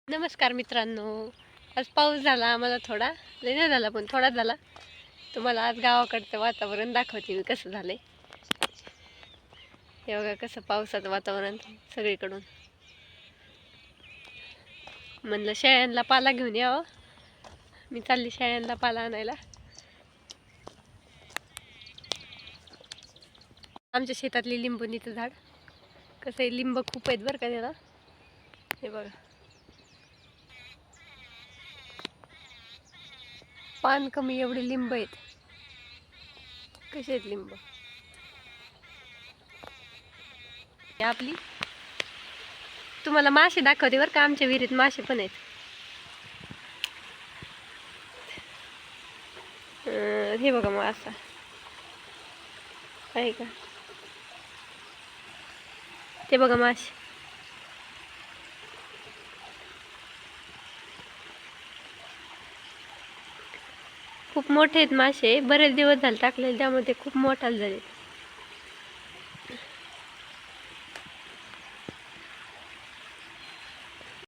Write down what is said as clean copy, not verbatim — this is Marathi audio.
नमस्कार मित्रांनो. आज पाऊस झाला आम्हाला थोडा, लय नाही झाला पण थोडा झाला. तुम्हाला आज गावाकडचं वातावरण दाखवते मी कसं झालंय. हे बघा कसं पावसाचं वातावरण सगळीकडून. म्हणलं शेळ्यांना पाला घेऊन यावं, मी चालली शेळ्यांना पाला आणायला. आमच्या शेतातली लिंबुनीचं झाड कसं आहे, लिंब खूप आहेत बरं का त्याला. हे बघा पान कमी एवढे लिंब आहेत. कसे आहेत लिंब. हे आपली तुम्हाला मासे दाखवते बरं का. आमच्या विहिरीत मासे पण आहेत. हे बघा मग असा आहे का, ते बघा मासे. खूप मोठे आहेत मासे, बरेच दिवस झाले टाकलेले, त्यामुळे ते खूप मोठाले झाले.